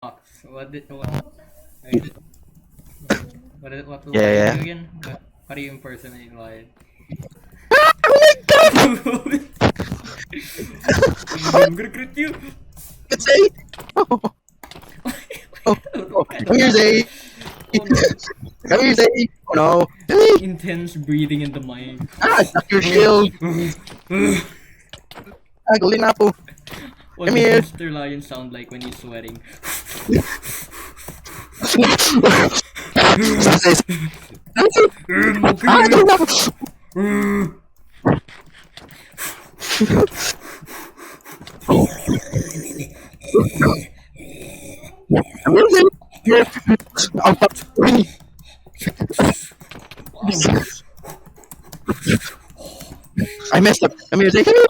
Fox. What Yeah, are you yeah. doing again? What are you impersonating, Lion? I'm gonna crit you! Let's say. Oh, oh, oh. Come here, Zay. Oh no. Come here, Zay. Oh no. Zay. Intense breathing in the mic. Ah, stuck your shield. Ah, golden apple. What Come does here. Mr. Lion sound like when he's sweating? Sausage. Ah, Okay. golden apple. Come here, Zay. Here. I'll pop. Wow. I messed up. Come here, Zay. Come here.